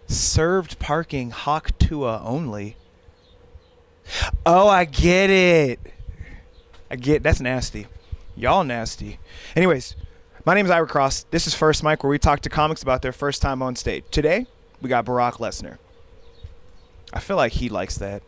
Served parking, Hawk Tua only. Oh, I get it. That's nasty. Y'all nasty. Anyways, my name is Ira Cross. This is First Mic, where we talk to comics about their first time on stage. Today, we got Barack Lesner. I feel like he likes that.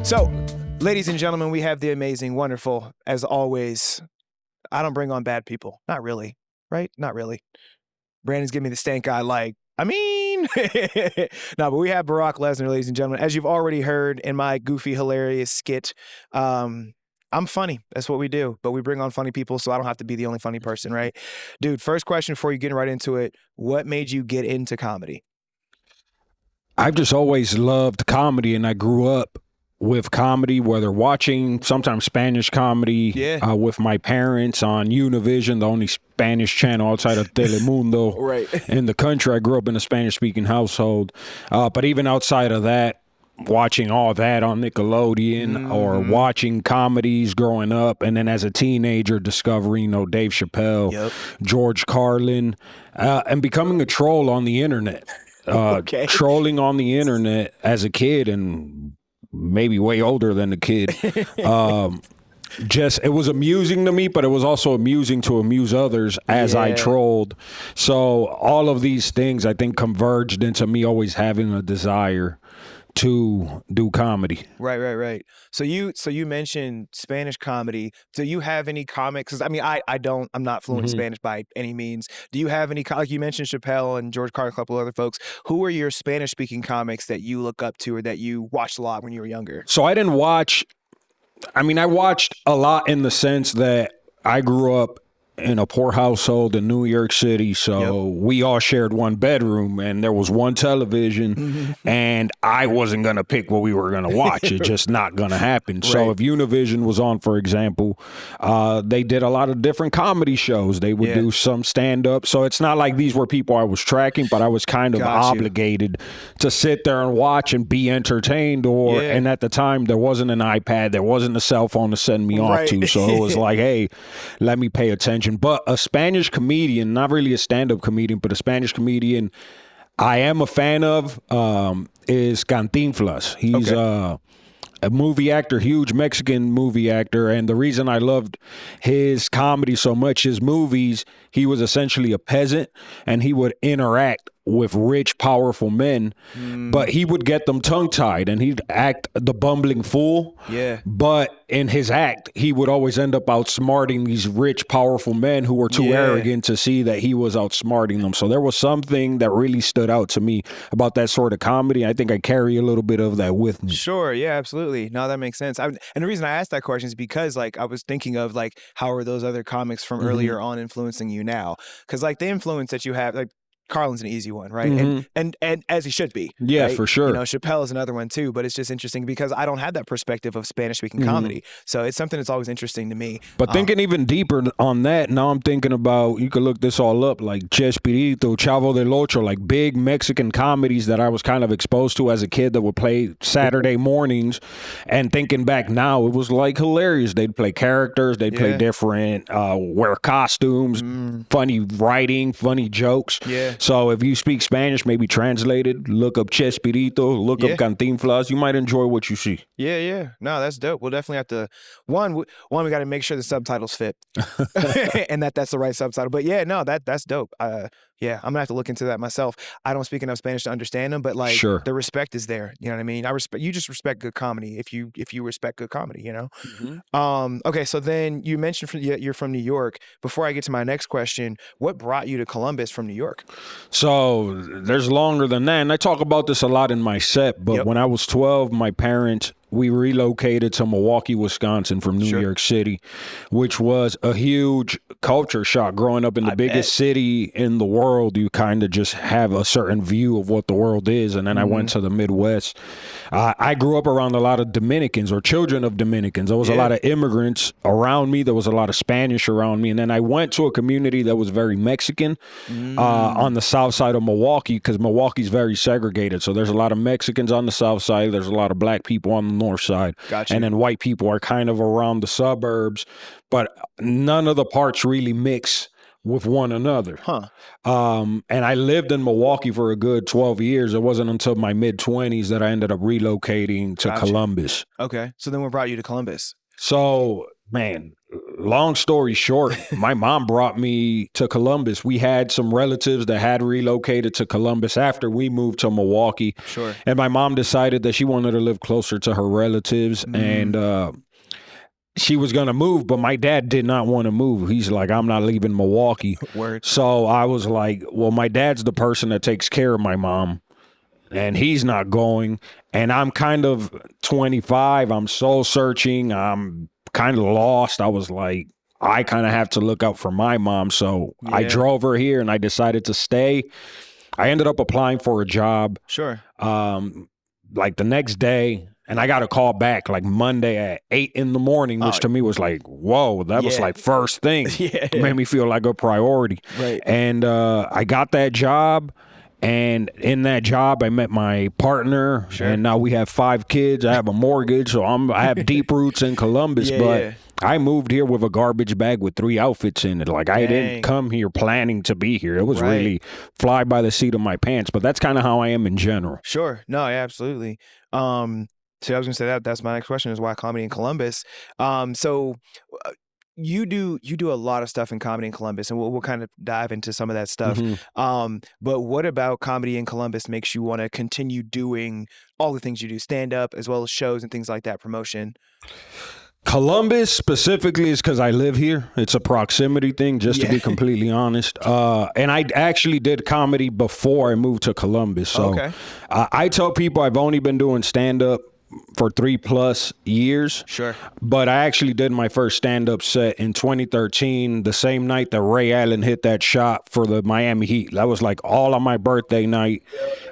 So, ladies and gentlemen, we have the amazing, wonderful, as always. I don't bring on bad people. Not really. Right? Not really. Brandon's giving me the stank eye like, no, but we have Barack Lesner, ladies and gentlemen. As you've already heard in my goofy, hilarious skit, I'm funny. That's what we do. But we bring on funny people, so I don't have to be the only funny person, right? Dude, first question before you get right into it. What made you get into comedy? I've just always loved comedy, and I grew up with comedy, whether watching sometimes Spanish comedy with my parents on Univision, the only Spanish channel outside of Telemundo in the country. I grew up in a Spanish-speaking household. But even outside of that, watching all that on Nickelodeon or watching comedies growing up, and then as a teenager discovering, Dave Chappelle, George Carlin, and becoming a troll on the internet. Trolling on the internet as a kid and maybe way older than the kid. It was amusing to me, but it was also amusing to amuse others as I trolled. So all of these things, I think, converged into me always having a desire to do comedy. Right. So you mentioned Spanish comedy. Do you have any comics? 'Cause I'm not fluent in Spanish by any means. Do you have any, like you mentioned Chappelle and George Carlin, a couple other folks, who are your Spanish speaking comics that you look up to or that you watched a lot when you were younger? So I watched a lot in the sense that I grew up in a poor household in New York City, so we all shared one bedroom and there was one television, and I wasn't going to pick what we were going to watch. It's just not going to happen. So if Univision was on, for example, they did a lot of different comedy shows. They would do some stand-up. So it's not like these were people I was tracking, but I was kind of obligated to sit there and watch and be entertained. And at the time, there wasn't an iPad. There wasn't a cell phone to send me off to. So it was like, hey, let me pay attention. But a Spanish comedian, not really a stand-up comedian, but a Spanish comedian I am a fan of is Cantinflas. He's a movie actor, huge Mexican movie actor. And the reason I loved his comedy so much, his movies, he was essentially a peasant and he would interact with rich, powerful men, but he would get them tongue-tied and he'd act the bumbling fool. Yeah. But in his act, he would always end up outsmarting these rich, powerful men who were too arrogant to see that he was outsmarting them. So there was something that really stood out to me about that sort of comedy. I think I carry a little bit of that with me. Sure. Yeah, absolutely. No, that makes sense. And the reason I asked that question is because, like, I was thinking of, like, how are those other comics from earlier on influencing you now? Because, like, the influence that you have, like, Carlin's an easy one, right? And as he should be. Yeah, right? for sure. Chappelle is another one too, but it's just interesting because I don't have that perspective of Spanish-speaking comedy. So it's something that's always interesting to me. But thinking even deeper on that, now I'm thinking about, you could look this all up, like Chespirito, Chavo del Ocho, like big Mexican comedies that I was kind of exposed to as a kid that would play Saturday mornings. And thinking back now, it was like hilarious. They'd play characters, they'd play different, wear costumes, funny writing, funny jokes. Yeah. So if you speak Spanish, maybe translated, look up Chespirito, look up Cantinflas. You might enjoy what you see. Yeah. No, that's dope. We'll definitely have to, one, we got to make sure the subtitles fit and that's the right subtitle. But yeah, no, that's dope. Yeah, I'm gonna have to look into that myself. I don't speak enough Spanish to understand them, but like the respect is there. You know what I mean? You just respect good comedy if you respect good comedy, you know? Okay, so then you mentioned you're from New York. Before I get to my next question, what brought you to Columbus from New York? So there's longer than that. And I talk about this a lot in my set, but when I was 12, my parents we relocated to Milwaukee, Wisconsin from New York City, which was a huge culture shock. Growing up in the biggest city in the world, you kind of just have a certain view of what the world is. And then I went to the Midwest. I grew up around a lot of Dominicans or children of Dominicans. There was a lot of immigrants around me. There was a lot of Spanish around me. And then I went to a community that was very Mexican on the south side of Milwaukee, because Milwaukee's very segregated. So there's a lot of Mexicans on the south side. There's a lot of black people on the north side. Gotcha. And then white people are kind of around the suburbs, but none of the parts really mix with one another. And I lived in Milwaukee for a good 12 years. It wasn't until my mid-20s that I ended up relocating to Columbus. Okay. So then what brought you to Columbus? So, man, long story short, my mom brought me to Columbus. We had some relatives that had relocated to Columbus after we moved to Milwaukee. Sure. And my mom decided that she wanted to live closer to her relatives. And she was going to move, but my dad did not want to move. He's like, I'm not leaving Milwaukee. Word. So I was like, well, my dad's the person that takes care of my mom, and he's not going. And I'm kind of 25. I'm soul searching. I'm kind of lost. I was like, I kind of have to look out for my mom. So I drove her here and I decided to stay. I ended up applying for a job. Sure. Like the next day, and I got a call back like Monday at 8 in the morning, which to me was like, whoa, that was like first thing. It made me feel like a priority. Right. And I got that job. And in that job, I met my partner, and now we have 5 kids. I have a mortgage, so I have deep roots in Columbus. But I moved here with a garbage bag with 3 outfits in it. Like I didn't come here planning to be here. It was really fly by the seat of my pants. But that's kind of how I am in general. Sure. No, absolutely. So I was gonna say that's my next question is why comedy in Columbus. You do a lot of stuff in comedy in Columbus, and we'll kind of dive into some of that stuff. But what about comedy in Columbus makes you want to continue doing all the things you do, stand up as well as shows and things like that, promotion? Columbus specifically is because I live here. It's a proximity thing, just to be completely honest. And I actually did comedy before I moved to Columbus. So I tell people I've only been doing stand up for 3+ years. Sure. But I actually did my first stand-up set in 2013, the same night that Ray Allen hit that shot for the Miami Heat. That was like all on my birthday night.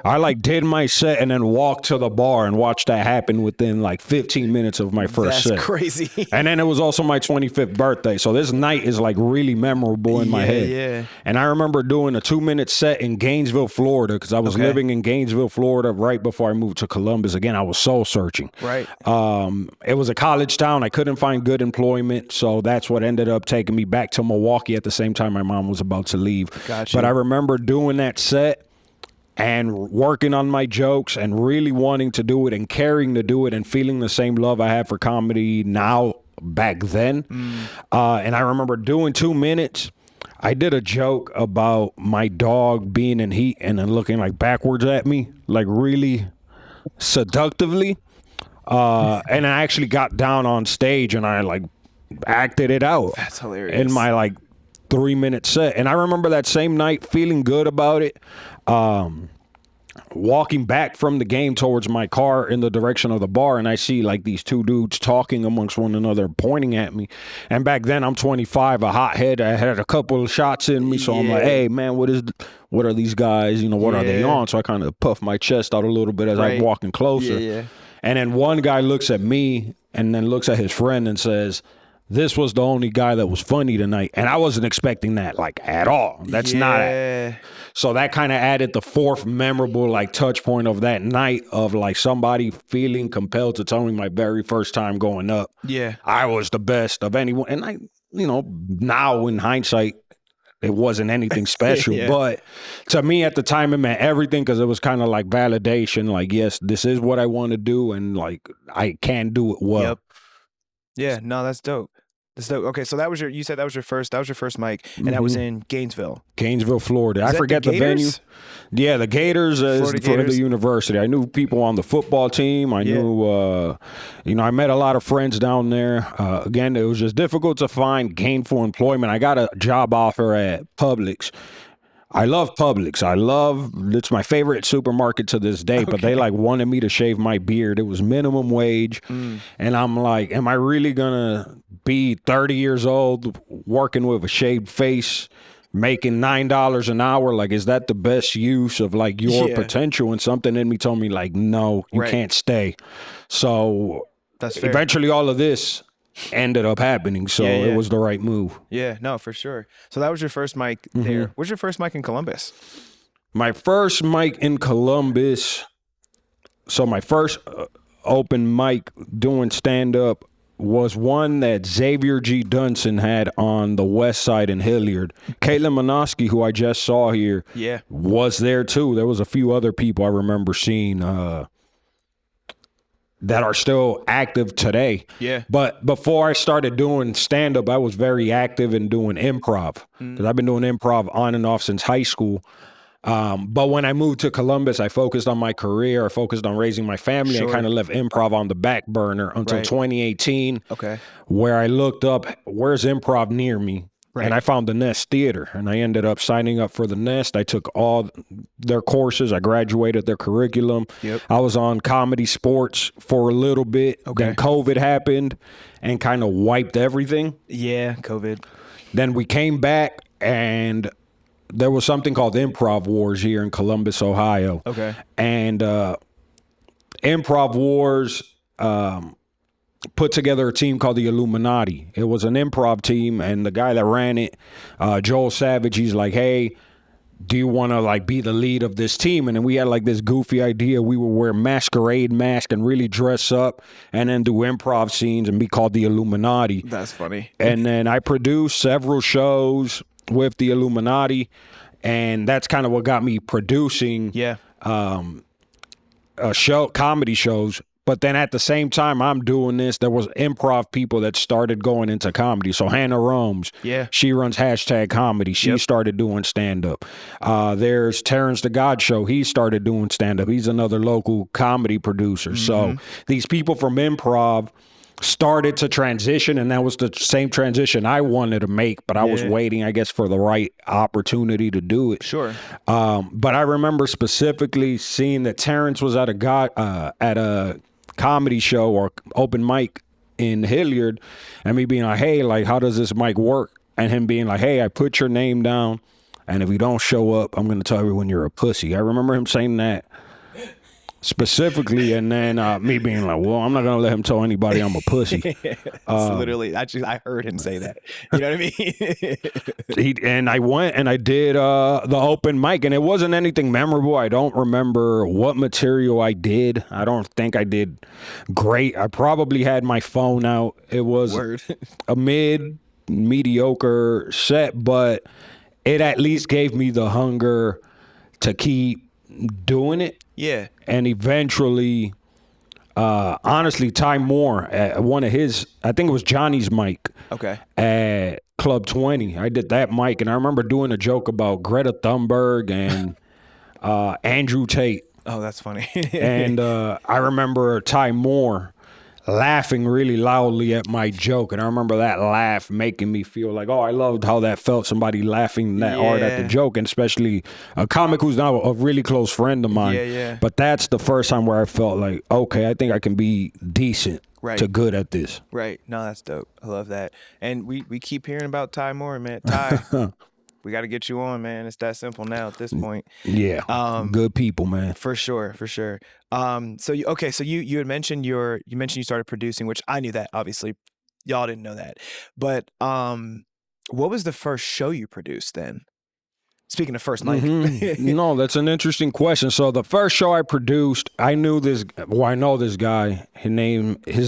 I like did my set and then walked to the bar and watched that happen within like 15 minutes of my first set. That's crazy. And then it was also my 25th birthday. So this night is like really memorable in my head. Yeah. And I remember doing a 2-minute set in Gainesville, Florida, because I was living in Gainesville, Florida right before I moved to Columbus. Again, I was soul searching. Right. It was a college town. I couldn't find good employment, so that's what ended up taking me back to Milwaukee at the same time my mom was about to leave. Gotcha. But I remember doing that set and working on my jokes and really wanting to do it and caring to do it and feeling the same love I have for comedy now back then. And I remember doing 2 minutes. I did a joke about my dog being in heat and then looking like backwards at me, like really seductively. And I actually got down on stage and I like acted it out. That's hilarious. In my like 3-minute set. And I remember that same night feeling good about it. Walking back from the game towards my car in the direction of the bar, and I see like these 2 dudes talking amongst one another, pointing at me. And back then I'm 25, a hothead. I had a couple of shots in me, so I'm like, hey man, what are these guys? You know, what are they on? So I kind of puff my chest out a little bit as I'm walking closer. And then one guy looks at me and then looks at his friend and says, this was the only guy that was funny tonight. And I wasn't expecting that like at all. That's not. So that kind of added the 4th memorable like touch point of that night of like somebody feeling compelled to tell me my very first time going up. I was the best of anyone. And I, you know, now in hindsight, it wasn't anything special. But to me at the time, it meant everything because it was kind of like validation. Like, yes, this is what I want to do. And like, I can do it well. Yeah, no, that's dope. That's dope. Okay, so you said that was your first mic, and that was in Gainesville. Gainesville, Florida. I forget the venue. Yeah, the Gators is for the university. I knew people on the football team. I knew, I met a lot of friends down there. Again, it was just difficult to find gainful employment. I got a job offer at Publix. I love Publix. It's my favorite supermarket to this day, but they like wanted me to shave my beard. It was minimum wage. And I'm like, am I really gonna be 30 years old working with a shaved face, making $9 an hour? Like, is that the best use of like your potential? And something in me told me like, no, you can't stay. So that's fair. Eventually all of this ended up happening, so it was the right move. Yeah, no, for sure. So that was your first mic there. What's your first mic in Columbus? My first mic in Columbus, so my first open mic doing stand-up was one that Xavier G. Dunson had on the west side in Hilliard. Caitlin Minoski, who I just saw here, was there too. There was a few other people I remember seeing that are still active today. Yeah. But before I started doing stand-up, I was very active in doing improv. Because I've been doing improv on and off since high school. But when I moved to Columbus, I focused on my career. I focused on raising my family. I kind of left improv on the back burner until 2018. Where I looked up, where's improv near me? And I found the Nest Theater, and I ended up signing up for the Nest. I took all their courses. I graduated their curriculum. I was on comedy sports for a little bit. Then COVID happened and kind of wiped everything. Yeah, COVID. Then we came back, and there was something called Improv Wars here in Columbus, Ohio. And Improv Wars put together a team called the Illuminati. It was an improv team, and the guy that ran it, Joel Savage, he's like, hey, do you want to like be the lead of this team? And then we had like this goofy idea. We would wear masquerade masks and really dress up and then do improv scenes and be called the Illuminati. That's funny. And then I produced several shows with the Illuminati, and that's kind of what got me producing comedy shows. But then at the same time I'm doing this, there was improv people that started going into comedy. So Hannah Romes, she runs #comedy. She started doing stand-up. There's Terrance the Gawd Show. He started doing stand-up. He's another local comedy producer. So these people from improv started to transition, and that was the same transition I wanted to make, but I was waiting, I guess, for the right opportunity to do it. But I remember specifically seeing that Terrance was at a comedy show or open mic in Hilliard, and me being like, hey, like, how does this mic work? And him being like, hey, I put your name down, and if you don't show up, I'm going to tell everyone you're a pussy. I remember him saying that specifically, and then me being like, well, I'm not going to let him tell anybody I'm a pussy. Literally, I heard him say that. You know what I mean? And I went and I did the open mic, and it wasn't anything memorable. I don't remember what material I did. I don't think I did great. I probably had my phone out. It was a mediocre set, but it at least gave me the hunger to keep doing it. Yeah. And eventually, honestly, Ty Moore at one of his, I think it was Johnny's mic. At Club 20. I did that mic, and I remember doing a joke about Greta Thunberg and Andrew Tate. Oh, that's funny. And I remember Ty Moore laughing really loudly at my joke, and I remember that laugh making me feel like, oh, I loved how that felt, somebody laughing that hard at the joke, and especially a comic who's now a really close friend of mine. But that's the first time where I felt like, okay, I think I can be decent to good at this. No, that's dope. I love that. And we keep hearing about Ty Moore, man. Ty, we got to get you on, man. It's that simple now at this point. Good people, man. For sure. So you had mentioned you started producing, which I knew that, obviously. Y'all didn't know that. But what was the first show you produced then? Speaking of first mic. No, that's an interesting question. So the first show I produced, I know this guy. His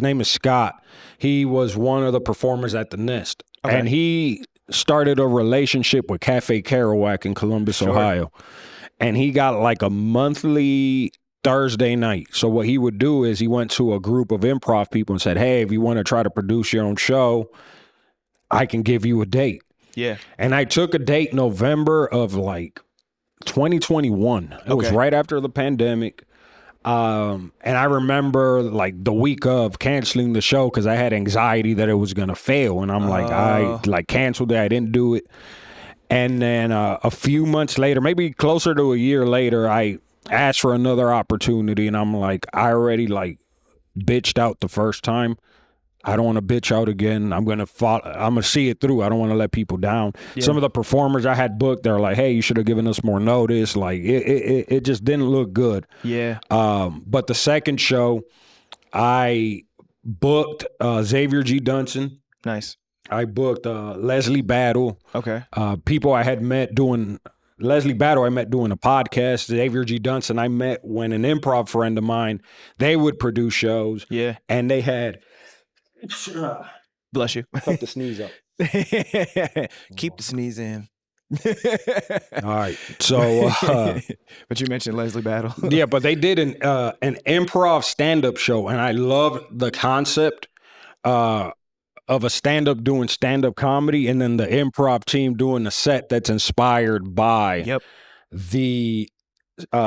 name is Scott. He was one of the performers at the Nest. And he started a relationship with Cafe Kerouac in Columbus, Ohio. And he got like a monthly Thursday night. So what he would do is he went to a group of improv people and said, hey, if you want to try to produce your own show, I can give you a date. And I took a date November of like 2021. It was right after the pandemic. And I remember like the week of canceling the show because I had anxiety that it was going to fail. And I'm like, I like canceled it. I didn't do it. And then a few months later, maybe closer to a year later, I asked for another opportunity, and I'm like, I already like bitched out the first time. I don't want to bitch out again. I'm gonna see it through. I don't want to let people down. Yeah. Some of the performers I had booked, they're like, "Hey, you should have given us more notice." Like it just didn't look good. Yeah. But the second show, I booked Xavier G. Dunson. Nice. I booked Leslie Battle. Okay. People I had met doing Leslie Battle, I met doing a podcast. Xavier G. Dunson, I met when an improv friend of mine, they would produce shows. Yeah. And they had Bless you. cut the sneeze up. Keep the sneeze in. All right. So but you mentioned Leslie Battle. yeah, but they did an improv stand-up show, and I loved the concept of a stand-up doing stand-up comedy, and then the improv team doing a set that's inspired by Yep. the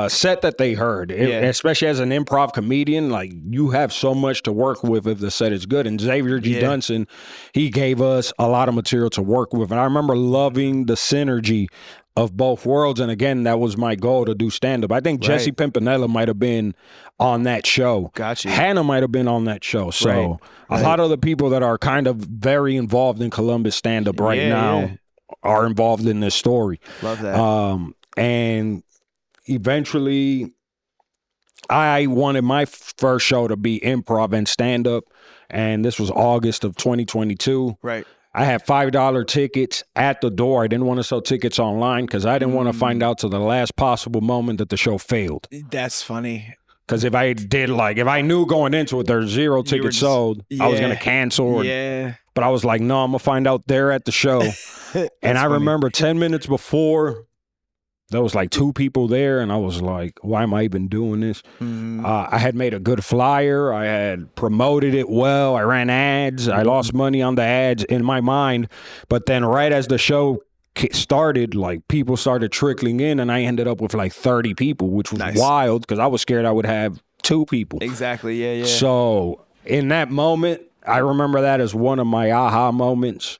set that they heard. Especially as an improv comedian, like you have so much to work with if the set is good. And Xavier G. Dunson, he gave us a lot of material to work with. And I remember loving the synergy of both worlds. And again, that was my goal to do stand-up. I think Jesse Pimpinella might have been on that show. Gotcha. Hannah might have been on that show. So a lot of the people that are kind of very involved in Columbus stand-up right now are involved in this story. Love that. And eventually, I wanted my first show to be improv and stand-up, and this was August of 2022. Right. I had $5 tickets at the door. I didn't want to sell tickets online because I didn't want to find out to the last possible moment that the show failed. That's funny. Because if I knew going into it there's 0 tickets sold, I was going to cancel. But I was like, no, I'm going to find out there at the show. And I remember 10 minutes before, there was like 2 people there, and I was like, why am I even doing this? I had made a good flyer. I had promoted it well. I ran ads. I lost money on the ads in my mind. But then right as the show started, like people started trickling in, and I ended up with like 30 people, which was wild because I was scared I would have 2 people. Exactly. Yeah. So in that moment, I remember that as one of my aha moments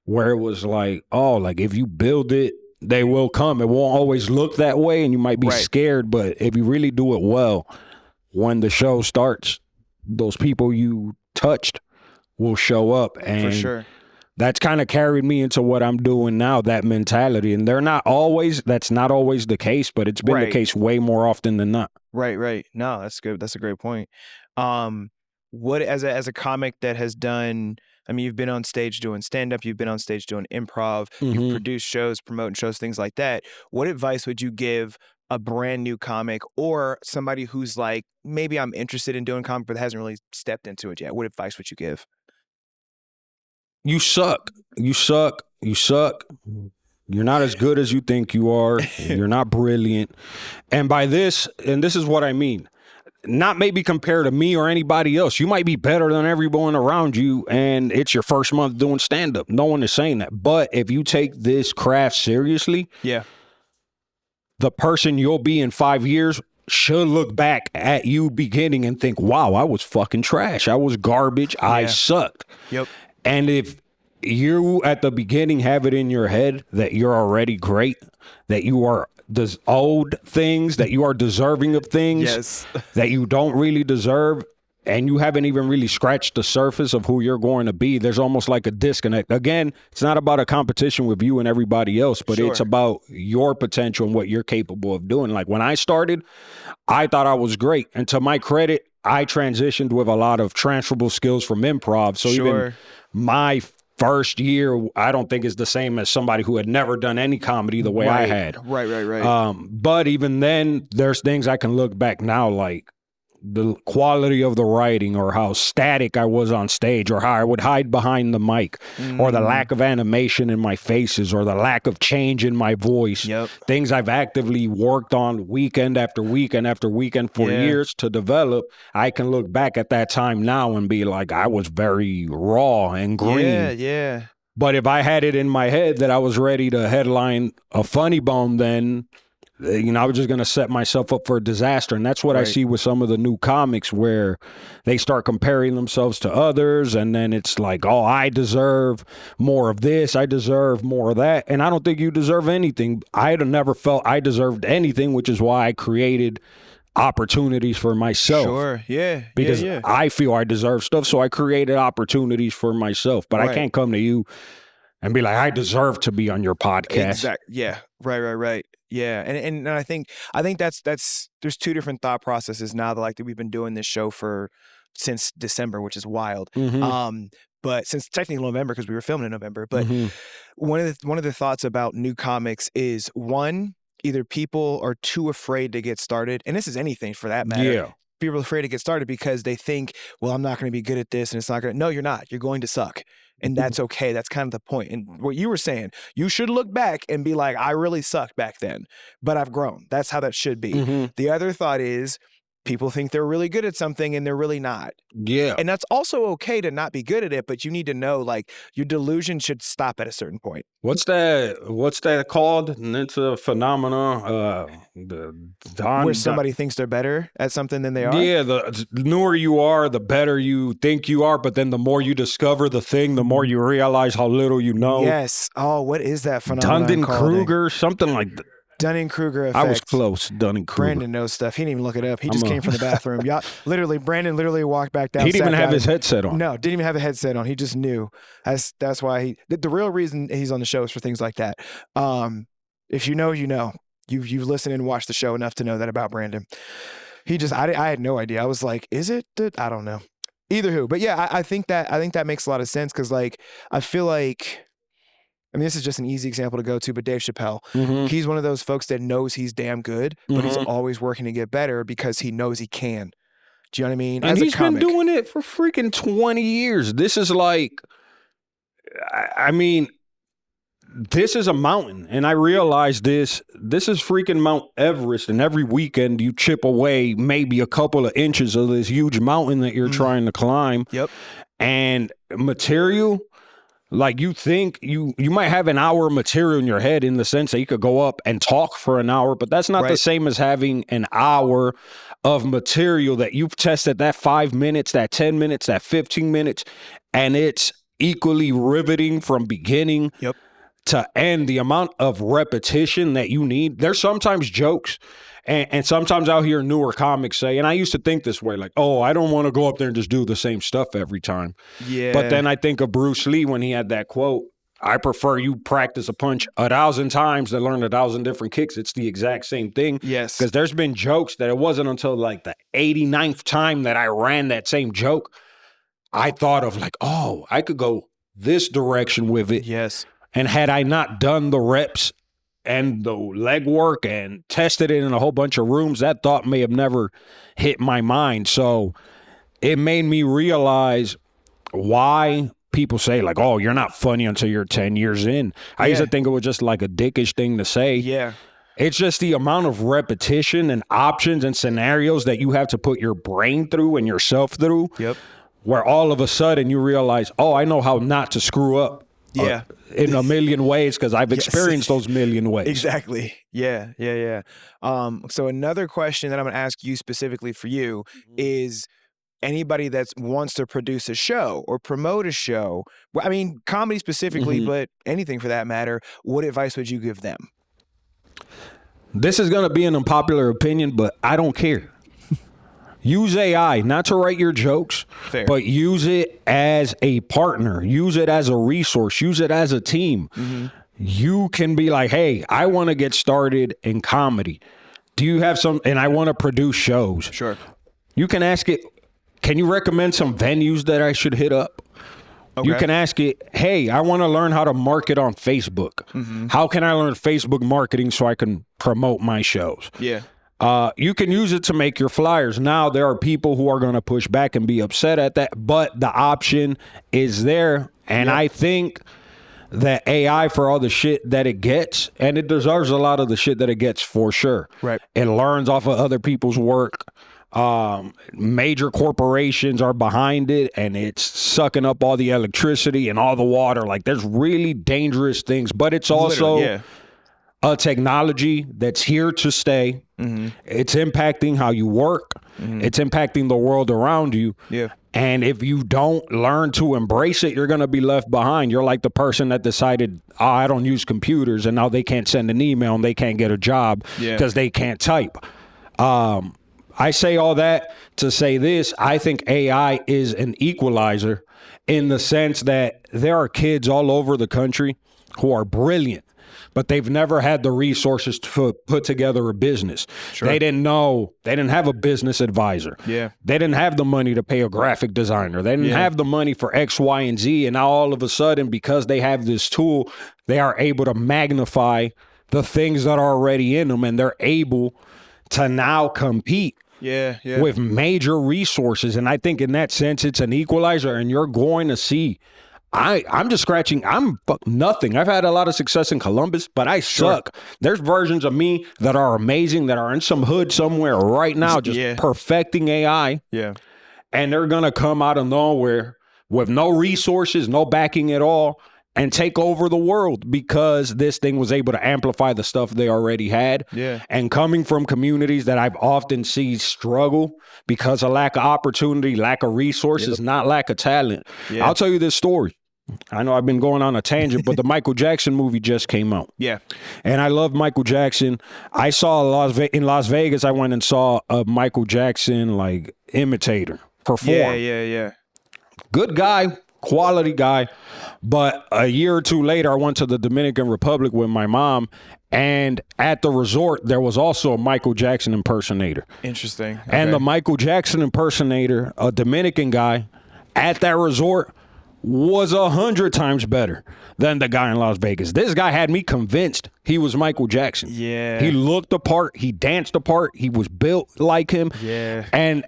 where it was like, oh, like if you build it, they will come. It won't always look that way, and you might be scared, but if you really do it well, when the show starts, those people you touched will show up. And for sure, that's kind of carried me into what I'm doing now, that mentality. And that's not always the case, but it's been the case way more often than not. Right. No, that's good. That's a great point. What as a comic that has done, I mean, you've been on stage doing stand-up, you've been on stage doing improv, you've produced shows, promoting shows, things like that. What advice would you give a brand new comic or somebody who's like, maybe I'm interested in doing comic but hasn't really stepped into it yet? What advice would you give? You suck. You suck. You suck. You're not as good as you think you are. You're not brilliant. And by this, and this is what I mean, not maybe compared to me or anybody else. You might be better than everyone around you, and it's your first month doing stand-up. No one is saying that. But if you take this craft seriously, the person you'll be in 5 years should look back at you beginning and think, wow, I was fucking trash. I was garbage. I sucked. Yep. And if you at the beginning have it in your head that you're already great, that you are owed things, that you are deserving of things that you don't really deserve, and you haven't even really scratched the surface of who you're going to be, there's almost like a disconnect. Again, it's not about a competition with you and everybody else, but it's about your potential and what you're capable of doing. Like when I started, I thought I was great. And to my credit, I transitioned with a lot of transferable skills from improv. So even my first year, I don't think is the same as somebody who had never done any comedy the way I had. Right. But even then, there's things I can look back now, like the quality of the writing or how static I was on stage or how I would hide behind the mic or the lack of animation in my faces or the lack of change in my voice. Things I've actively worked on weekend after weekend after weekend for years to develop. I can look back at that time now and be like, I was very raw and green. But if I had it in my head that I was ready to headline a Funny Bone then, I was just going to set myself up for a disaster. And that's what I see with some of the new comics, where they start comparing themselves to others. And then it's like, oh, I deserve more of this. I deserve more of that. And I don't think you deserve anything. I had never felt I deserved anything, which is why I created opportunities for myself. Sure. Yeah. Because I feel I deserve stuff. So I created opportunities for myself. But I can't come to you and be like, I deserve to be on your podcast. Exactly. Yeah. Right. Yeah. And I think that's there's two different thought processes now that we've been doing this show since December, which is wild. But since technically November, because we were filming in November. But one of the thoughts about new comics is, one, either people are too afraid to get started, and this is anything for that matter. Yeah. People are afraid to get started because they think, well, I'm not going to be good at this, and it's not going to. No, you're not. You're going to suck. And that's okay. That's kind of the point. And what you were saying, you should look back and be like, I really sucked back then, but I've grown. That's how that should be. The other thought is, people think they're really good at something and they're really not. Yeah. And that's also okay to not be good at it, but you need to know, your delusion should stop at a certain point. What's that called? And it's a phenomena. Where somebody thinks they're better at something than they are? Yeah, the newer you are, the better you think you are, but then the more you discover the thing, the more you realize how little you know. Yes. Oh, what is that phenomenon? Dunning-Kruger, something like that. Dunning-Kruger effect. I was close. Dunning-Kruger. Brandon knows stuff. He didn't even look it up. He just came from the bathroom. Brandon literally walked back down. He didn't even have his headset on. No, didn't even have a headset on. He just knew. That's why the real reason he's on the show is for things like that. If you know, you know. You've listened and watched the show enough to know that about Brandon. I had no idea. I was like, is it? I don't know. Either who. But yeah, I think that makes a lot of sense, because I feel like, this is just an easy example to go to, but Dave Chappelle, he's one of those folks that knows he's damn good, but he's always working to get better because he knows he can. Do you know what I mean? And he's been doing it for freaking 20 years. This is this is a mountain. And I realize this is freaking Mount Everest. And every weekend you chip away maybe a couple of inches of this huge mountain that you're trying to climb. Yep. And material, you think you might have an hour of material in your head, in the sense that you could go up and talk for an hour, but that's not the same as having an hour of material that you've tested, that 5 minutes, that 10 minutes, that 15 minutes, and it's equally riveting from beginning to end. The amount of repetition that you need. There's sometimes jokes, and sometimes I'll hear newer comics say, and I used to think this way, I don't want to go up there and just do the same stuff every time. Yeah. But then I think of Bruce Lee when he had that quote, I prefer you practice a punch 1,000 times than learn 1,000 different kicks. It's the exact same thing. Yes. Because there's been jokes that it wasn't until the 89th time that I ran that same joke, I thought of I could go this direction with it. Yes. And had I not done the reps and the legwork and tested it in a whole bunch of rooms, that thought may have never hit my mind. So it made me realize why people say you're not funny until you're 10 years in. I used to think it was just a dickish thing to say. Yeah. It's just the amount of repetition and options and scenarios that you have to put your brain through and yourself through. Yep. Where all of a sudden you realize, I know how not to screw up. Yeah. In a million ways, because I've experienced those million ways. Exactly. Yeah. So another question that I'm going to ask you specifically for you is, anybody that wants to produce a show or promote a show, comedy specifically, but anything for that matter, what advice would you give them? This is going to be an unpopular opinion, but I don't care. Use AI, not to write your jokes, but use it as a partner. Use it as a resource. Use it as a team. You can be like, hey, I want to get started in comedy. Do you have and I want to produce shows. Sure. You can ask it, can you recommend some venues that I should hit up? Okay. You can ask it, hey, I want to learn how to market on Facebook. How can I learn Facebook marketing so I can promote my shows? Yeah. You can use it to make your flyers. Now, there are people who are going to push back and be upset at that, but the option is there. And I think that AI, for all the shit that it gets, and it deserves a lot of the shit that it gets for sure. Right. It learns off of other people's work. Major corporations are behind it, and it's sucking up all the electricity and all the water. There's really dangerous things, but it's also a technology that's here to stay. It's impacting how you work. It's impacting the world around you. Yeah. And if you don't learn to embrace it, you're going to be left behind. You're like the person that decided, oh, I don't use computers, and now they can't send an email and they can't get a job because they can't type. I say all that to say this. I think AI is an equalizer in the sense that there are kids all over the country who are brilliant, but they've never had the resources to put together a business. Sure. They didn't have a business advisor. Yeah. They didn't have the money to pay a graphic designer. They didn't have the money for X, Y, and Z. And now all of a sudden, because they have this tool, they are able to magnify the things that are already in them, and they're able to now compete with major resources. And I think in that sense, it's an equalizer, and you're going to see. I'm just scratching. I'm nothing. I've had a lot of success in Columbus, but I suck. There's versions of me that are amazing, that are in some hood somewhere right now, just perfecting AI. Yeah. And they're going to come out of nowhere with no resources, no backing at all, and take over the world because this thing was able to amplify the stuff they already had. Yeah. And coming from communities that I've often seen struggle because of lack of opportunity, lack of resources, not lack of talent. Yeah. I'll tell you this story. I know I've been going on a tangent, but the Michael Jackson movie just came out. Yeah. And I love Michael Jackson. I saw in Las Vegas, I went and saw a Michael Jackson like imitator perform. Yeah. Good guy, quality guy. But a year or two later, I went to the Dominican Republic with my mom, and at the resort, there was also a Michael Jackson impersonator. Interesting. Okay. And the Michael Jackson impersonator, a Dominican guy, at that resort was 100 times better than the guy in Las Vegas. This guy had me convinced he was Michael Jackson. Yeah. He looked the part. He danced the part. He was built like him. Yeah. And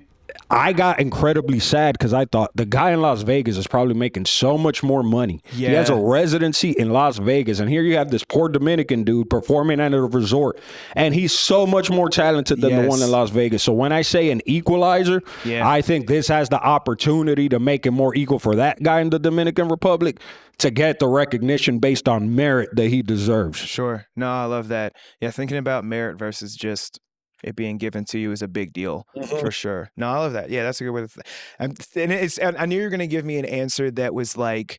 I got incredibly sad because I thought the guy in Las Vegas is probably making so much more money. Yeah. He has a residency in Las Vegas, and here you have this poor Dominican dude performing at a resort, and he's so much more talented than the one in Las Vegas. So when I say an equalizer, I think this has the opportunity to make it more equal for that guy in the Dominican Republic to get the recognition based on merit that he deserves. Sure. No, I love that. Yeah, thinking about merit versus just it being given to you is a big deal for sure. No, I love that. Yeah, that's a good way to and I knew you were going to give me an answer that was like,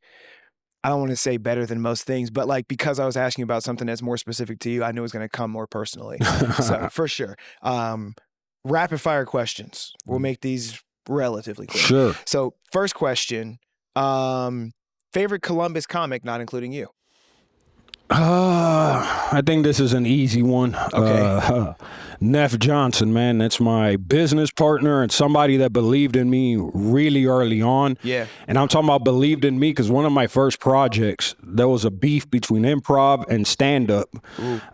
I don't want to say better than most things, but like because I was asking about something that's more specific to you, I knew it was going to come more personally. So for sure. Rapid fire questions. We'll make these relatively quick. Sure. So first question, favorite Columbus comic, not including you? I think this is an easy one. Okay. Neff Johnson, man, that's my business partner and somebody that believed in me really early on. Yeah. And I'm talking about believed in me because one of my first projects, there was a beef between improv and stand-up.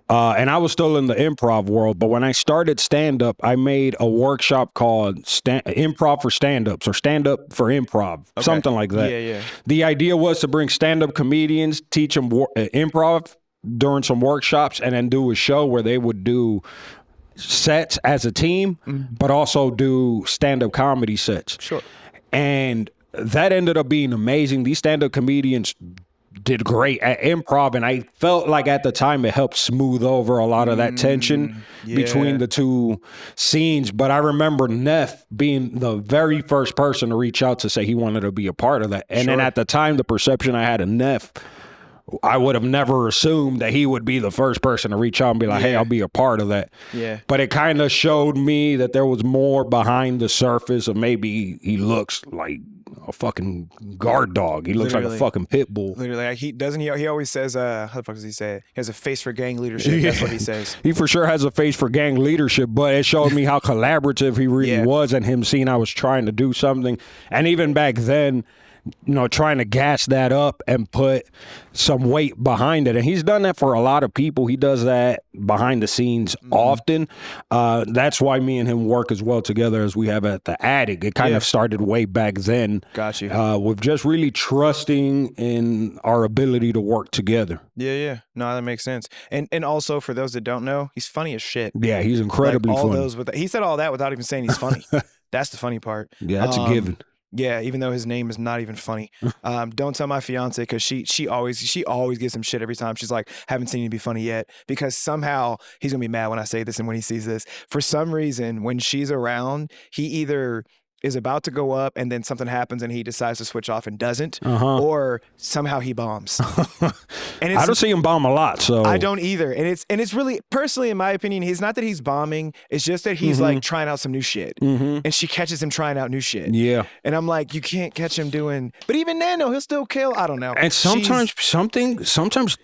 And I was still in the improv world. But when I started stand-up, I made a workshop called Improv for Stand-Ups or Stand-Up for Improv, something like that. Yeah. The idea was to bring stand-up comedians, teach them improv during some workshops, and then do a show where they would do sets as a team, but also do stand-up comedy sets. Sure. And that ended up being amazing. These stand-up comedians did great at improv, and I felt like at the time it helped smooth over a lot of that tension between the two scenes. But I remember Neff being the very first person to reach out to say he wanted to be a part of that. And then at the time, the perception I had of Neff, I would have never assumed that he would be the first person to reach out and be like, hey, I'll be a part of that. Yeah. But it kind of showed me that there was more behind the surface of maybe he looks like a fucking guard dog. He looks like a fucking pit bull. Literally, like he always says, how the fuck does he say it? He has a face for gang leadership. That's what he says. He for sure has a face for gang leadership, but it showed me how collaborative he really was, and him seeing I was trying to do something. And even back then, you know, trying to gas that up and put some weight behind it. And he's done that for a lot of people. He does that behind the scenes often. That's why me and him work as well together as we have at the Attic. It kind of started way back then. Got you. With just really trusting in our ability to work together. Yeah. No, that makes sense. And also, for those that don't know, he's funny as shit. Yeah, he's incredibly like all funny. Those he said all that without even saying he's funny. That's the funny part. Yeah, that's a given. Yeah, even though his name is not even funny. Don't tell my fiance because she always gives him shit every time. She's like, haven't seen you be funny yet, because somehow he's gonna be mad when I say this and when he sees this. For some reason, when she's around, he either is about to go up and then something happens and he decides to switch off and doesn't, or somehow he bombs. And I don't see him bomb a lot, so I don't either. And it's really, personally, in my opinion, it's not that he's bombing. It's just that he's like trying out some new shit. And she catches him trying out new shit. Yeah. And I'm like, you can't catch him doing, but even then, though, he'll still kill. I don't know. And sometimes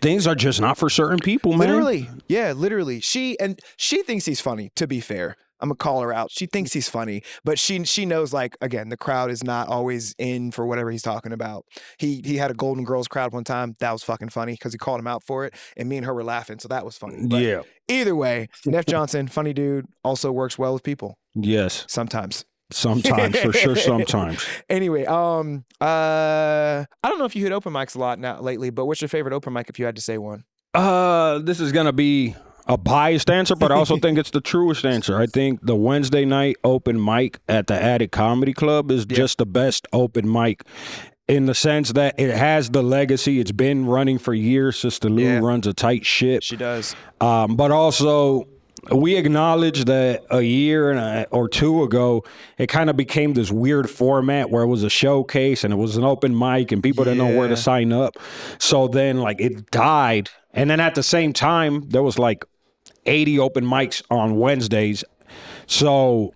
things are just not for certain people, man. Literally. Yeah, literally. She thinks he's funny, to be fair. I'm gonna call her out. She thinks he's funny, but she knows, like, again, the crowd is not always in for whatever he's talking about. He had a Golden Girls crowd one time. That was fucking funny because he called him out for it, and me and her were laughing, so that was funny. But yeah. Either way, Neff Johnson, funny dude, also works well with people. Yes. Sometimes. Sometimes, for sure, sometimes. Anyway, I don't know if you hit open mics a lot now lately, but what's your favorite open mic if you had to say one? This is gonna be a biased answer, but I also think it's the truest answer. I think the Wednesday night open mic at the Attic Comedy Club is just the best open mic, in the sense that it has the legacy. It's been running for years. Sister Lou runs a tight ship. She does. But also, we acknowledge that a year or two ago, it kind of became this weird format where it was a showcase and it was an open mic and people didn't know where to sign up. So then, like, it died. And then at the same time, there was like 80 open mics on Wednesdays. So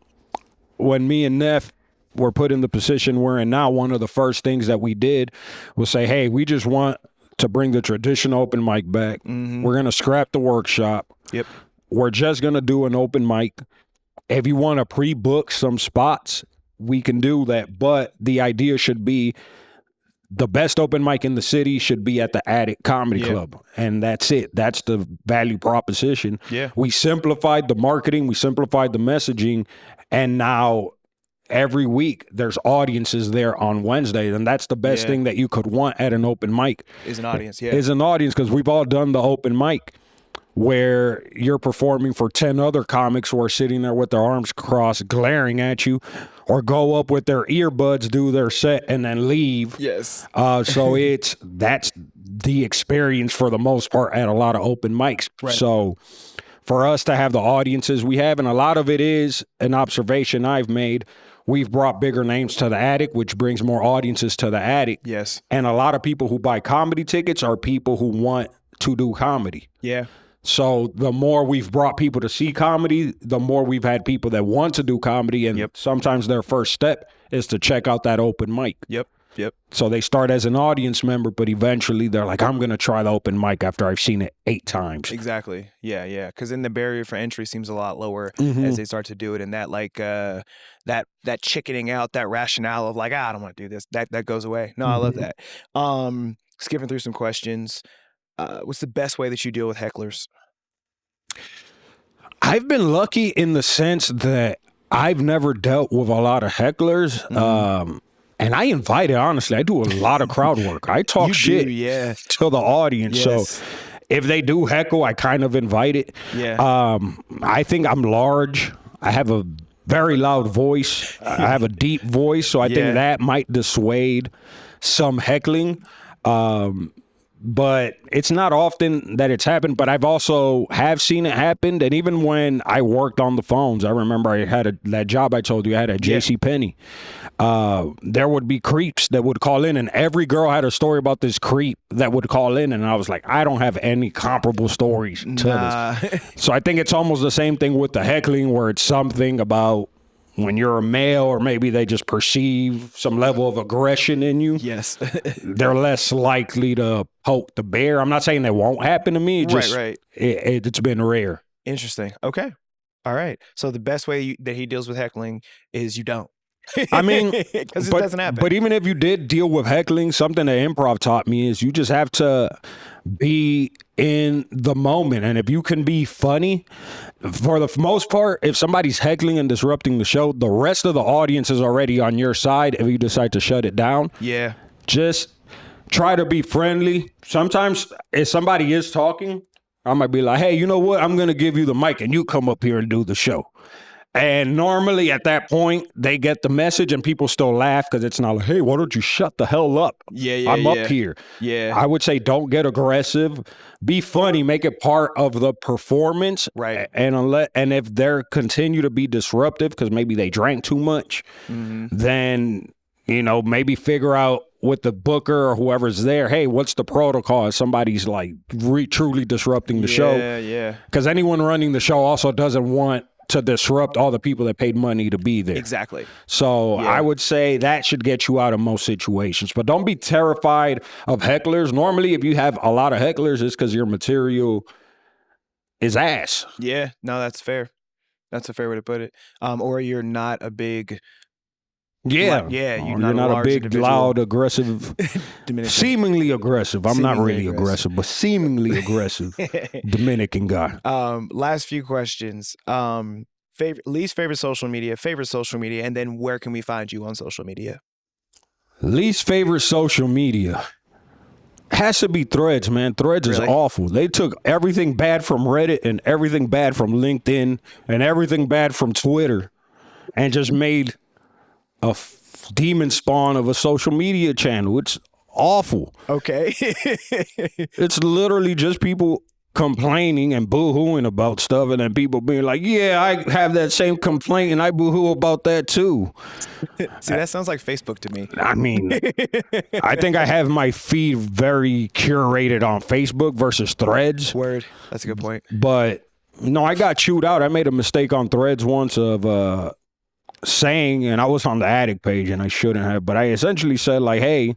when me and Neff were put in the position we're in now, one of the first things that we did was say, hey, we just want to bring the traditional open mic back. We're going to scrap the workshop. Yep. We're just going to do an open mic. If you want to pre-book some spots, we can do that. But the idea should be the best open mic in the city should be at the Attic Comedy Club. And that's it. That's the value proposition. Yeah. We simplified the marketing. We simplified the messaging. And now every week there's audiences there on Wednesday. And that's the best thing that you could want at an open mic. Is an audience, Is an audience, because we've all done the open mic where you're performing for 10 other comics who are sitting there with their arms crossed, glaring at you, or go up with their earbuds, do their set, and then leave. Yes. So that's the experience for the most part at a lot of open mics. Right. So for us to have the audiences we have, and a lot of it is an observation I've made, we've brought bigger names to the Attic, which brings more audiences to the Attic. Yes. And a lot of people who buy comedy tickets are people who want to do comedy. Yeah. So the more we've brought people to see comedy, the more we've had people that want to do comedy. And sometimes their first step is to check out that open mic. Yep. So they start as an audience member, but eventually they're like, I'm going to try the open mic after I've seen it 8 times. Exactly. Yeah. Because then the barrier for entry seems a lot lower as they start to do it. And that, like, that chickening out, that rationale of like, I don't want to do this, that goes away. No, I love that. Skipping through some questions. What's the best way that you deal with hecklers? I've been lucky in the sense that I've never dealt with a lot of hecklers. And I invite it, honestly. I do a lot of crowd work. I talk shit to the audience. Yes. So if they do heckle, I kind of invite it. Yeah. I think I'm large. I have a very loud voice. I have a deep voice. So I think that might dissuade some heckling. But it's not often that it's happened, but I've also have seen it happen. And even when I worked on the phones, I remember I had that job I told you I had at JCPenney. There would be creeps that would call in, and every girl had a story about this creep that would call in. And I was like, I don't have any comparable stories to this. So I think it's almost the same thing with the heckling, where it's something about when you're a male, or maybe they just perceive some level of aggression in you. Yes. They're less likely to poke the bear. I'm not saying that won't happen to me. Right. It's been rare. Interesting. Okay. All right. So the best way that he deals with heckling is you don't. I mean, because it doesn't happen. But even if you did deal with heckling, something that improv taught me is you just have to be in the moment. And if you can be funny, for the most part, if somebody's heckling and disrupting the show, the rest of the audience is already on your side if you decide to shut it down. Yeah. Just try to be friendly. Sometimes if somebody is talking, I might be like, hey, you know what? I'm going to give you the mic and you come up here and do the show. And normally at that point, they get the message and people still laugh because it's not like, hey, why don't you shut the hell up? Yeah, I'm up here. Yeah. I would say don't get aggressive. Be funny. Make it part of the performance. Right. And if they're continue to be disruptive because maybe they drank too much, then, you know, maybe figure out with the booker or whoever's there, hey, what's the protocol if somebody's like truly disrupting the show? Yeah. Because anyone running the show also doesn't want to disrupt all the people that paid money to be there. Exactly. So I would say that should get you out of most situations. But don't be terrified of hecklers. Normally, if you have a lot of hecklers, it's because your material is ass. Yeah. No, that's fair. That's a fair way to put it. Or you're not a big... Yeah. You're not a big, individual. loud, aggressive, seemingly aggressive. I'm not really aggressive, but seemingly aggressive Dominican guy. Last few questions. Least favorite social media, and then where can we find you on social media? Least favorite social media has to be Threads, man. Threads is awful. They took everything bad from Reddit and everything bad from LinkedIn and everything bad from Twitter and just made a demon spawn of a social media channel. It's awful. Okay. It's literally just people complaining and boo-hooing about stuff and then people being like, yeah, I have that same complaint and I boo-hoo about that too. See, that sounds like Facebook to me. I mean, I think I have my feed very curated on Facebook versus Threads. Word. That's a good point. But no, I got chewed out. I made a mistake on Threads once of saying, and I was on the addict page and I shouldn't have, but I essentially said like, hey,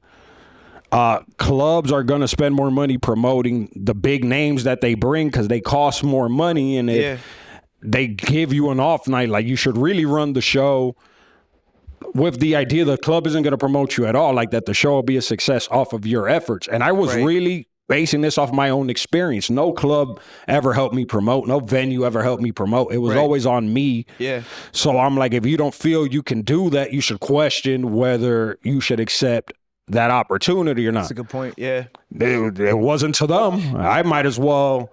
clubs are going to spend more money promoting the big names that they bring because they cost more money. And if they give you an off night, like you should really run the show with the idea the club isn't going to promote you at all, like that the show will be a success off of your efforts. And I was really basing this off my own experience. No club ever helped me promote. No venue ever helped me promote. It was always on me. Yeah. So I'm like, if you don't feel you can do that, you should question whether you should accept that opportunity or not. That's a good point. Yeah. It wasn't to them. I might as well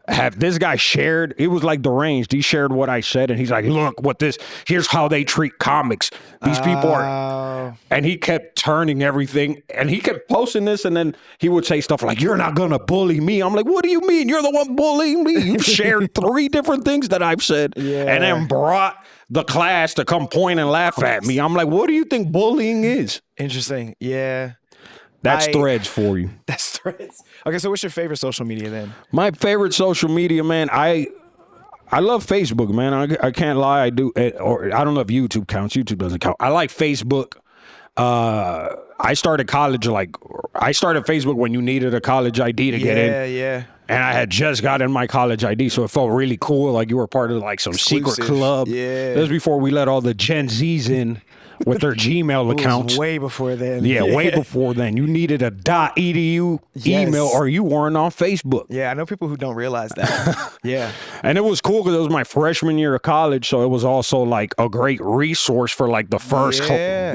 have this guy shared. It was like deranged. He shared what I said and he's like, look what this, here's how they treat comics. These people are, and he kept turning everything and he kept posting this and then he would say stuff like, you're not going to bully me. I'm like, what do you mean? You're the one bullying me. You've shared 3 different things that I've said and then brought the class to come point and laugh at me. I'm like, what do you think bullying is? Interesting. Yeah. That's Threads for you. That's Threads. Okay, so what's your favorite social media then? My favorite social media, man, I love Facebook, man. I can't lie. I do. Or I don't know if YouTube counts. YouTube doesn't count. I like Facebook. I started college, I started Facebook when you needed a college ID to get in. Yeah. And I had just gotten my college ID, so it felt really cool, like you were part of like some secret club. Yeah. This was before we let all the Gen Zs in with their Gmail accounts. It was way before then. Yeah, way before then. You needed a .edu email or you weren't on Facebook. Yeah, I know people who don't realize that. Yeah. And it was cool because it was my freshman year of college, so it was also like a great resource for like the first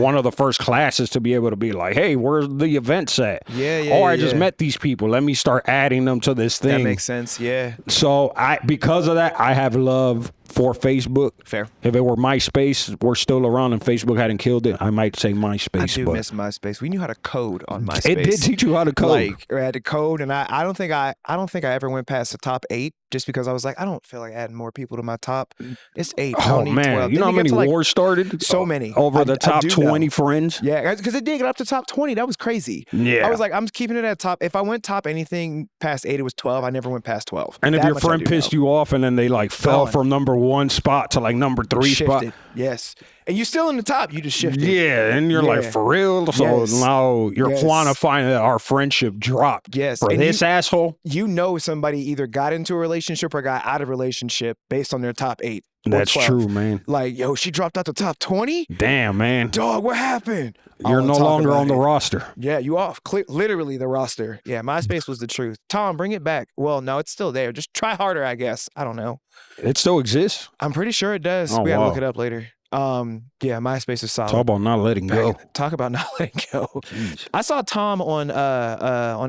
one of the first classes to be able to be like, hey, where's the events at? I just met these people. Let me start adding them to this thing. That makes sense, yeah. So because of that, I have love for Facebook. Fair. If it were MySpace, we're still around and Facebook hadn't killed it, I might say MySpace. I do miss MySpace. We knew how to code on MySpace. It did teach you how to code. Like, I had to code, and I don't think I ever went past the top 8 just because I was like, I don't feel like adding more people to my top. It's 8. I don't need 12. You know how many wars started? So many. Over the top 20 friends? Yeah, because it did get up to top 20. That was crazy. Yeah. I was like, I'm keeping it at top. If I went top anything past 8, it was 12. I never went past 12. And if your friend pissed you off and then they like fell from number 1 spot to like number 3 spot. Yes. And you still in the top, you just shifted. Yeah, and you're like, for real? So now you're quantifying that our friendship dropped. Yes. For this asshole? You know somebody either got into a relationship or got out of a relationship based on their top 8. That's 12. true, man. Like, yo, she dropped out the top 20? Damn, man. Dog, what happened? You're no longer on the roster. Yeah, you off. Literally the roster. Yeah, MySpace was the truth. Tom, bring it back. Well, no, it's still there. Just try harder, I guess. I don't know. It still exists? I'm pretty sure it does. We gotta look it up later. Yeah, MySpace is solid. Talk about not letting go. Talk about not letting go. Jeez. I saw Tom on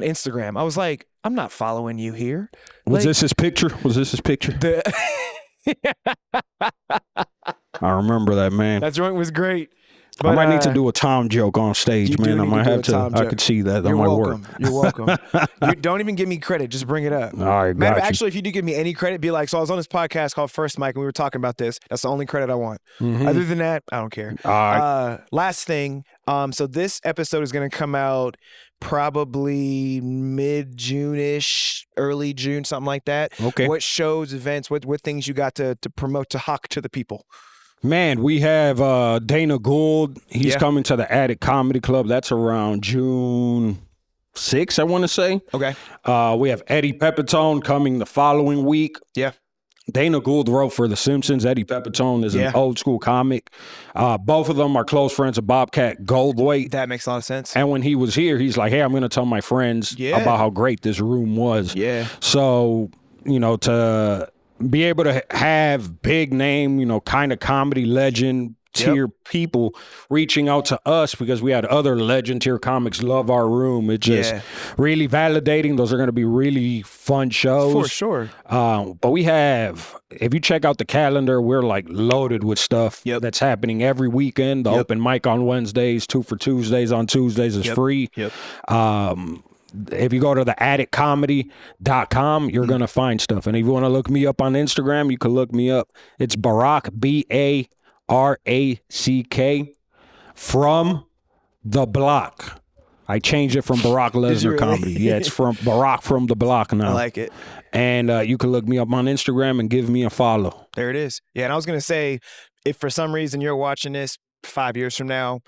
Instagram. I was like, I'm not following you here. Was this his picture? I remember that, man. That joint was great. But, I might need to do a Tom joke on stage, man. I might have to. I could see that. That might work. You're welcome. You don't even give me credit. Just bring it up. All right, got you. Actually, if you do give me any credit, be like, so I was on this podcast called First Mike, and we were talking about this. That's the only credit I want. Other than that, I don't care. All right. Last thing. So this episode is going to come out probably mid-June-ish, early June, something like that. Okay. What shows, events, what things you got to promote, to hawk to the people? Man, we have Dana Gould. He's coming to the Attic Comedy Club. That's around June 6th, I want to say. Okay. We have Eddie Pepitone coming the following week. Yeah. Dana Gould wrote for The Simpsons. Eddie Pepitone is an old school comic. Both of them are close friends of Bobcat Goldthwait. That makes a lot of sense. And when he was here, he's like, hey, I'm going to tell my friends about how great this room was. Yeah. So, to be able to have big name, kind of comedy legend tier people reaching out to us because we had other legend tier comics love our room. It's just really validating. Those are going to be really fun shows. For sure. But we have, if you check out the calendar, we're like loaded with stuff that's happening every weekend. The open mic on Wednesdays, 2 for Tuesdays on Tuesdays is free. If you go to the atticcomedy.com, you're going to find stuff. And if you want to look me up on Instagram, you can look me up. It's Barack, Barack, from the block. I changed it from Barack Lesner comedy. Yeah, it's from Barack from the block now. I like it. And you can look me up on Instagram and give me a follow. There it is. Yeah, and I was going to say, if for some reason you're watching this 5 years from now,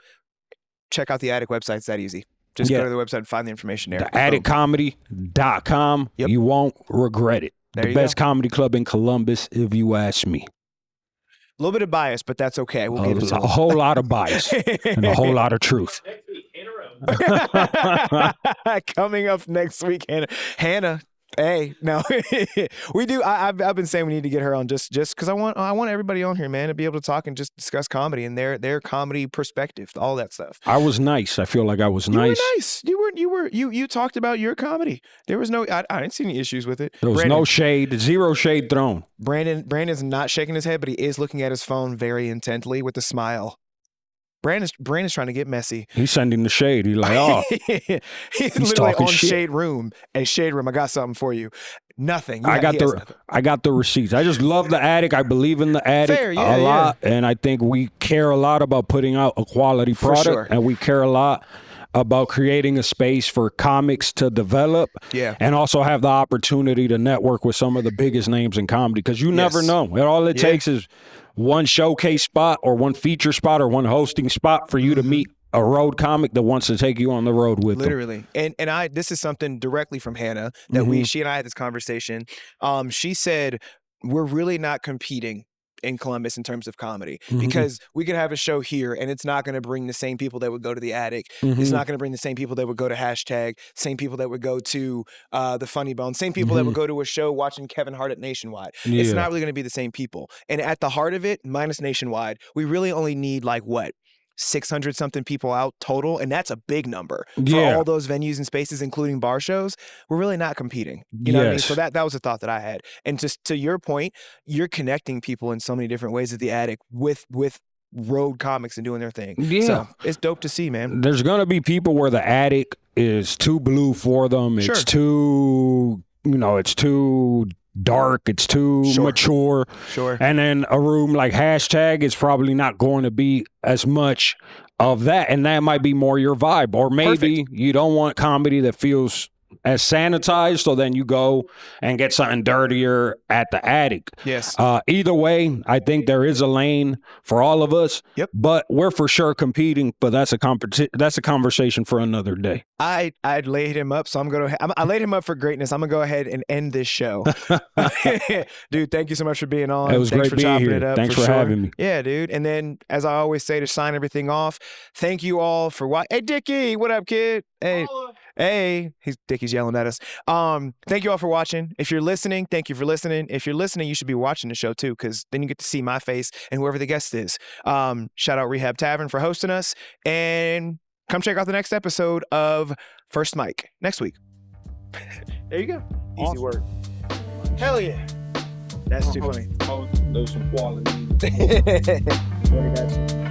check out the Attic website. It's that easy. Just go to the website and find the information there. The atticcomedy.com. You won't regret it. The best comedy club in Columbus, if you ask me. A little bit of bias, but that's okay. We'll give it to a whole lot of bias and a whole lot of truth. Coming up next week, Hannah. Hey, no, we do. I've been saying we need to get her on just because I want everybody on here, man, to be able to talk and just discuss comedy and their comedy perspective, all that stuff. I was nice. I feel like I was nice. You were nice. You talked about your comedy. There was no. I didn't see any issues with it. There was no shade. Zero shade thrown. Brandon's not shaking his head, but he is looking at his phone very intently with a smile. Brandon's trying to get messy. He's sending the shade. He's like, oh. He's literally on shit. Shade Room. Hey, Shade Room, I got something for you. Nothing. I got the receipts. I just love the Attic. I believe in the Attic a lot. And I think we care a lot about putting out a quality product. Sure. And we care a lot about creating a space for comics to develop and also have the opportunity to network with some of the biggest names in comedy because you never know. All it takes is one showcase spot or one feature spot or one hosting spot for you to meet a road comic that wants to take you on the road with them. And this is something directly from Hannah that she and I had this conversation. She said, we're really not competing in Columbus in terms of comedy because we could have a show here and it's not going to bring the same people that would go to the Attic. It's not going to bring the same people that would go to Hashtag, same people that would go to the Funny Bone, same people that would go to a show watching Kevin Hart at Nationwide. It's not really going to be the same people. And at the heart of it, minus Nationwide, we really only need 600 something people out total, and that's a big number for all those venues and spaces, including bar shows. We're really not competing. You know what I mean? So that was a thought that I had. And just to your point, you're connecting people in so many different ways at the Attic with road comics and doing their thing. So it's dope to see, man. There's gonna be people where the Attic is too blue for them. It's too, it's too dark, it's too mature. And then a room like Hashtag is probably not going to be as much of that. And that might be more your vibe. Or maybe you don't want comedy that feels as sanitized, so then you go and get something dirtier at the Attic. Yes. Either way, I think there is a lane for all of us. Yep. But we're for sure competing. But that's a conversation for another day. I laid him up, so I laid him up for greatness. I'm gonna go ahead and end this show. Dude, thank you so much for being on. It was great being here. Thanks for having me. Yeah, dude. And then, as I always say to sign everything off, thank you all for watching. Hey, Dickie, what up, kid? Hey, Dickie's yelling at us. Thank you all for watching. If you're listening, thank you for listening. If you're listening, you should be watching the show too, because then you get to see my face and whoever the guest is. Shout out Rehab Tavern for hosting us, and come check out the next episode of First Mike next week. There you go. Easy work. Hell yeah. That's too funny. Those some quality. What I got you.